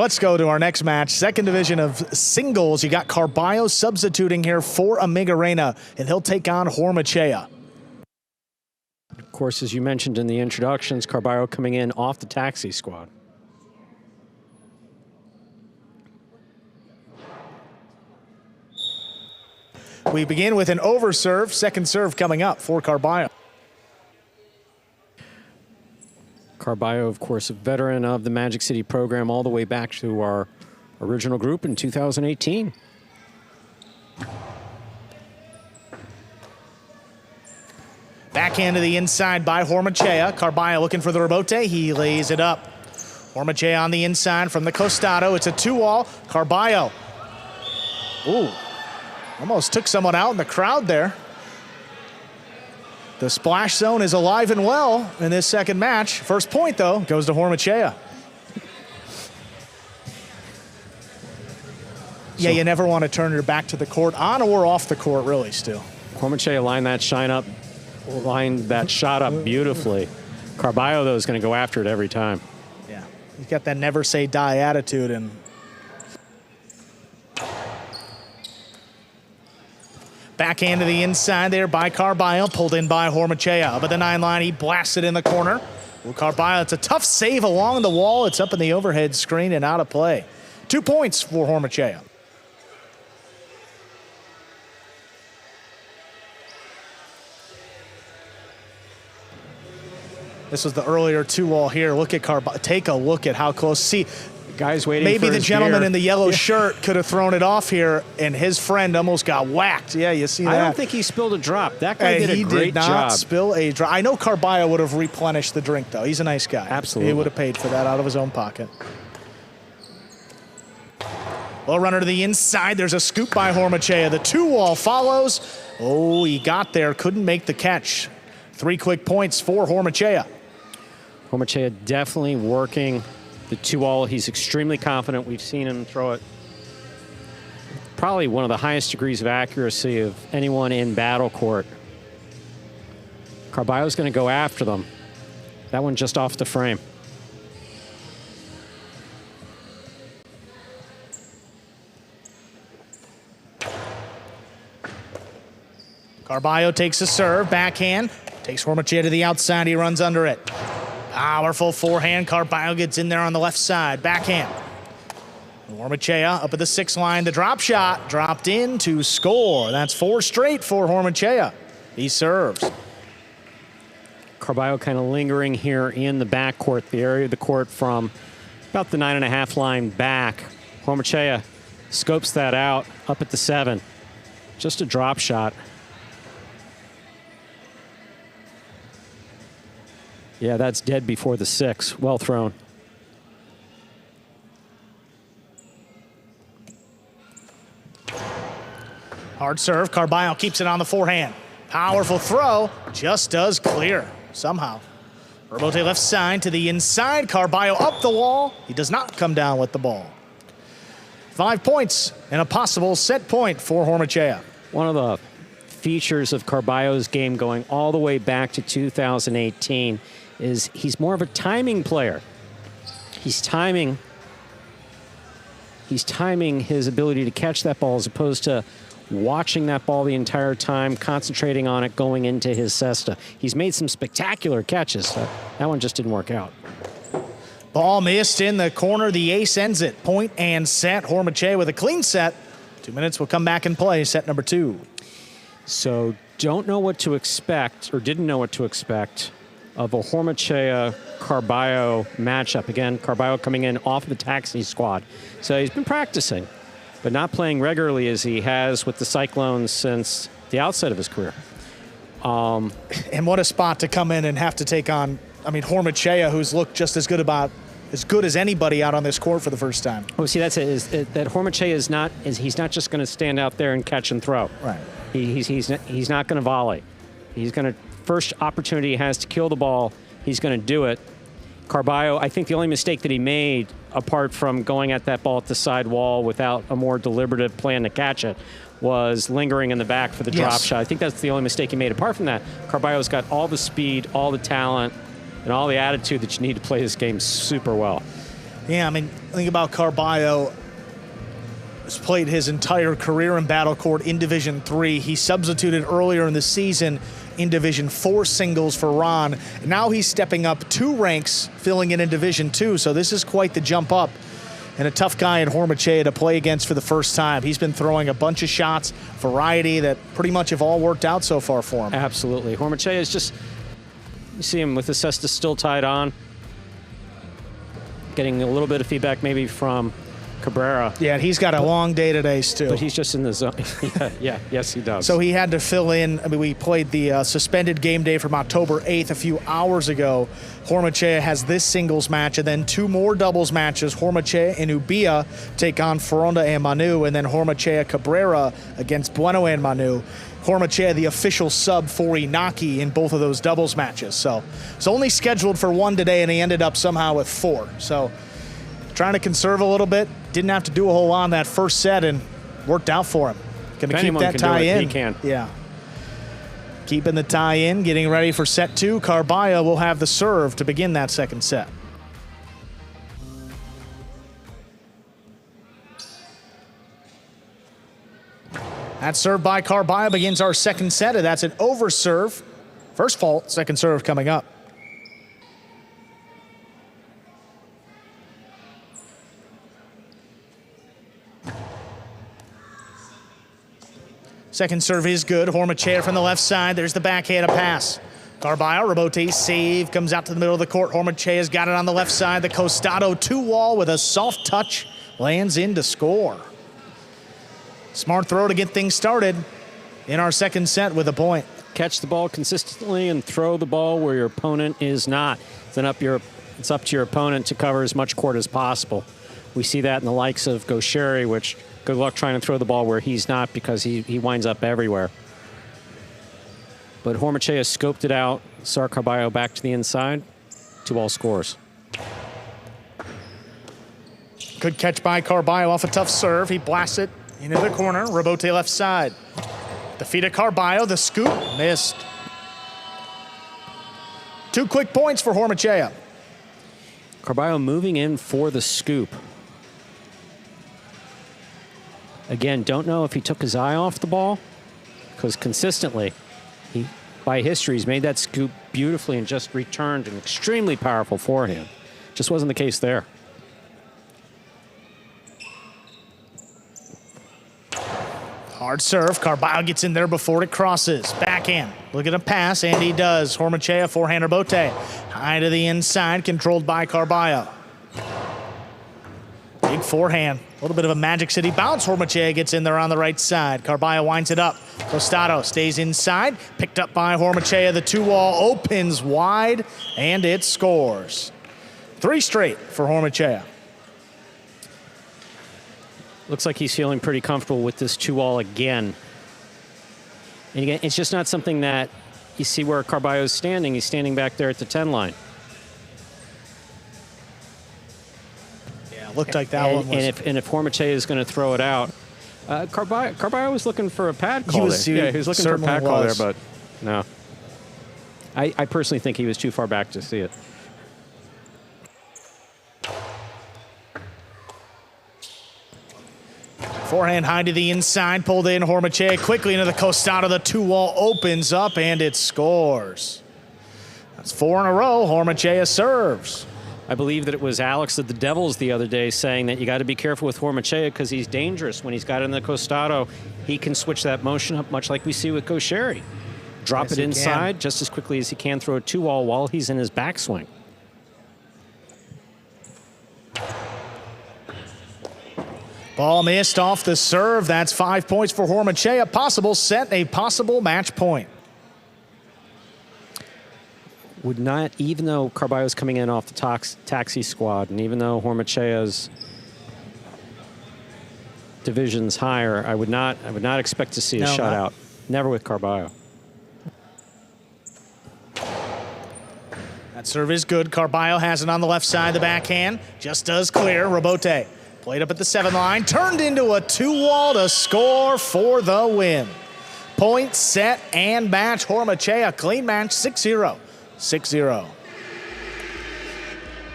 let's go to our next match. Second division of singles. You got Carballo substituting here for Amigarena, and he'll take on Hormaetxea. Of course, as you mentioned in the introductions, Carballo coming in off the taxi squad. We begin with an overserve. Second serve coming up for Carballo. Carballo, of course, a veteran of the Magic City program all the way back to our original group in 2018. Backhand to the inside by Hormaetxea. Carballo looking for the rebote. He lays it up. Hormaetxea on the inside from the costado. It's a 2-all. Carballo. Ooh. Almost took someone out in the crowd there. The splash zone is alive and well in this second match. First point, though, goes to Hormaetxea. Yeah, you never want to turn your back to the court, on or off the court, really, Stu. Hormaetxea lined that shot up beautifully. Carballo, though, is going to go after it every time. Yeah, he's got that never say die attitude. And backhand to the inside there by Carballo, pulled in by Hormaetxea. Up at the 9 line, he blasts it in the corner. Well, Carballo, it's a tough save along the wall. It's up in the overhead screen and out of play. 2 points for Hormaetxea. This was the earlier 2-all here. Look at Carballo. Take a look at how close. See, guy's waiting. Maybe for the gentleman beer. in the yellow shirt could have thrown it off here, and his friend almost got whacked. Yeah, you see that? I don't think he spilled a drop. That guy did a great job. He did not spill a drop. I know Carballo would have replenished the drink, though. He's a nice guy. Absolutely. He would have paid for that out of his own pocket. Low runner to the inside. There's a scoop by Hormaetxea. The 2-wall follows. Oh, he got there. Couldn't make the catch. 3 quick points for Hormaetxea. Hormaetxea definitely working the 2-all. He's extremely confident. We've seen him throw it. Probably one of the highest degrees of accuracy of anyone in battle court. Carballo's going to go after them. That one just off the frame. Carballo takes a serve, backhand. Takes Hormaetxea to the outside. He runs under it. Powerful forehand. Carballo gets in there on the left side. Backhand. Hormaetxea up at the 6 line. The drop shot dropped in to score. That's 4 straight for Hormaetxea. He serves. Carballo kind of lingering here in the backcourt, the area of the court from about the 9.5 line back. Hormaetxea scopes that out up at the 7. Just a drop shot. Yeah, that's dead before the 6. Well thrown. Hard serve. Carballo keeps it on the forehand. Powerful throw. Just does clear somehow. Rebote left side to the inside. Carballo up the wall. He does not come down with the ball. 5 points and a possible set point for Hormaetxea. One of the features of Carballo's game going all the way back to 2018 is he's more of a timing player. He's timing his ability to catch that ball as opposed to watching that ball the entire time, concentrating on it going into his cesta. He's made some spectacular catches. That one just didn't work out. Ball missed in the corner. The ace ends it. Point and set. Hormaetxea with a clean set. 2 minutes will come back and play set number 2. So don't know what to expect, or didn't know what to expect, of a Hormaetxea-Carballo matchup. Again, Carballo coming in off of the taxi squad. So he's been practicing, but not playing regularly as he has with the Cyclones since the outset of his career. And what a spot to come in and have to take on, I mean, Hormaetxea, who's looked just as good as anybody out on this court for the first time. Oh, see, that's it. That Hormaetxea he's not just going to stand out there and catch and throw. Right. He's not going to volley. He's going to, first opportunity he has to kill the ball, he's going to do it. Carballo, I think the only mistake that he made, apart from going at that ball at the side wall without a more deliberative plan to catch it, was lingering in the back for the drop shot. I think that's the only mistake he made. Apart from that, Carballo's got all the speed, all the talent, and all the attitude that you need to play this game super well. Yeah, I mean, think about Carballo. Has played his entire career in Battle Court in Division III. He substituted earlier in the season in Division IV singles for Ron. And now he's stepping up 2 ranks, filling in Division II. So this is quite the jump up. And a tough guy in Hormaetxea to play against for the first time. He's been throwing a bunch of shots, variety that pretty much have all worked out so far for him. Absolutely. Hormaetxea is just, you see him with the cesta still tied on. Getting a little bit of feedback maybe from Cabrera. Yeah, he's got a long day today, Stu. But he's just in the zone. Yes, he does. So he had to fill in. I mean, we played the suspended game day from October 8th a few hours ago. Hormaetxea has this singles match and then 2 more doubles matches. Hormaetxea and Ubia take on Foronda and Manu, and then Hormaetxea Cabrera against Bueno and Manu. Hormaetxea, the official sub for Inaki in both of those doubles matches. So it's only scheduled for 1 today, and he ended up somehow with 4. So trying to conserve a little bit. Didn't have to do a whole lot in that first set, and worked out for him. Going to keep that tie in. He can. Yeah. Keeping the tie in, getting ready for set 2. Carballo will have the serve to begin that second set. That serve by Carballo begins our second set, and that's an over serve. First fault, second serve coming up. Second serve is good. Hormaetxea from the left side. There's the backhand, a pass. Carballo, Rebote save, comes out to the middle of the court. Hormaetxea's got it on the left side. The Costado 2-wall with a soft touch. Lands in to score. Smart throw to get things started in our second set with a point. Catch the ball consistently and throw the ball where your opponent is not. Then it's up to your opponent to cover as much court as possible. We see that in the likes of Gaucheri, which good luck trying to throw the ball where he's not because he winds up everywhere. But Hormaetxea scoped it out. Sar Carballo back to the inside. 2-all scores. Good catch by Carballo off a tough serve. He blasts it into the corner. Rebote left side. The feet of Carballo. The scoop missed. 2 quick points for Hormaetxea. Carballo moving in for the scoop. Again, don't know if he took his eye off the ball, because consistently, by history, he's made that scoop beautifully and just returned an extremely powerful forehand. Just wasn't the case there. Hard serve. Carballo gets in there before it crosses. Backhand. Look at him pass, and he does. Hormaetxea, forehand Rebote. High to the inside, controlled by Carballo. Big forehand. A little bit of a Magic City bounce. Hormaetxea gets in there on the right side. Carballo winds it up. Costado stays inside. Picked up by Hormaetxea. The 2-wall opens wide, and it scores. 3 straight for Hormaetxea. Looks like he's feeling pretty comfortable with this 2-wall again. And again, it's just not something that you see where Carballo's standing. He's standing back there at the 10 line. Looked like that one was. And if Hormaetxea is going to throw it out, Carballo was looking for a pad call there. He was looking for a pad call there, but no. I personally think he was too far back to see it. Forehand high to the inside, pulled in. Hormaetxea quickly into the Costado. The 2-wall opens up, and it scores. That's 4 in a row. Hormaetxea serves. I believe that it was Alex of the Devils the other day saying that you got to be careful with Hormaetxea because he's dangerous. When he's got it in the Costado, he can switch that motion up, much like we see with Gaucheri. Drop it inside just as quickly as he can throw a 2-wall while he's in his backswing. Ball missed off the serve. That's 5 points for Hormaetxea. Possible set, a possible match point. Would not, even though Carballo's coming in off the taxi squad, and even though Hormaetxea's division's higher, I would not expect to see a shutout. Never with Carballo. That serve is good. Carballo has it on the left side. The backhand just does clear. Rebote played up at the 7 line, turned into a 2-wall to score for the win. Point, set, and match. Hormaetxea clean match, 6-0. 6-0.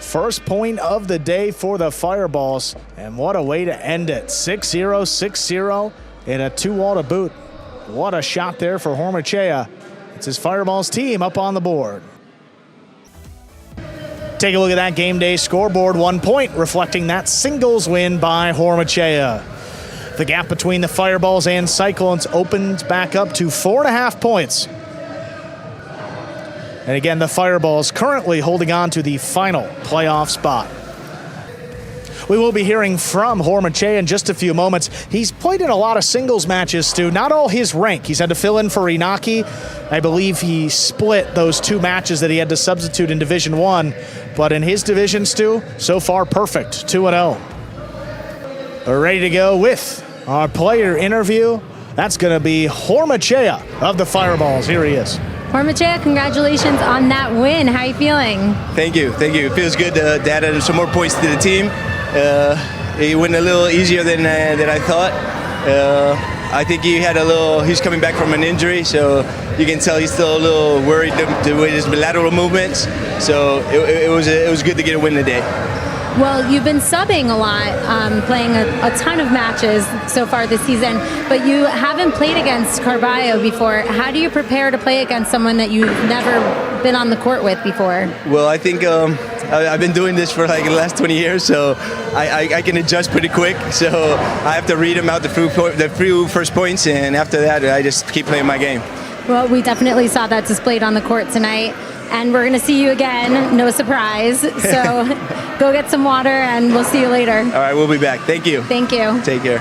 First point of the day for the Fireballs, and what a way to end it. 6-0, 6-0, and a 2-all to boot. What a shot there for Hormaetxea. It's his Fireballs team up on the board. Take a look at that game day scoreboard. 1 point, reflecting that singles win by Hormaetxea. The gap between the Fireballs and Cyclones opens back up to 4.5 points. And again, the Fireballs currently holding on to the final playoff spot. We will be hearing from Hormaetxea in just a few moments. He's played in a lot of singles matches, Stu. Not all his rank. He's had to fill in for Inaki. I believe he split those 2 matches that he had to substitute in Division 1. But in his division, Stu, so far perfect, 2-0. We're ready to go with our player interview. That's going to be Hormaetxea of the Fireballs. Here he is. Hormaetxea, congratulations on that win. How are you feeling? Thank you. It feels good to add some more points to the team. It went a little easier than I thought. I think he's coming back from an injury, so you can tell he's still a little worried with his lateral movements. So it was good to get a win today. Well, you've been subbing a lot, playing a ton of matches so far this season, but you haven't played against Carballo before. How do you prepare to play against someone that you've never been on the court with before? Well, I think I've been doing this for like the last 20 years, so I can adjust pretty quick. So I have to read him out the few first points, and after that, I just keep playing my game. Well, we definitely saw that displayed on the court tonight. And we're going to see you again, no surprise. So go get some water, and we'll see you later. All right, we'll be back. Thank you. Thank you. Take care.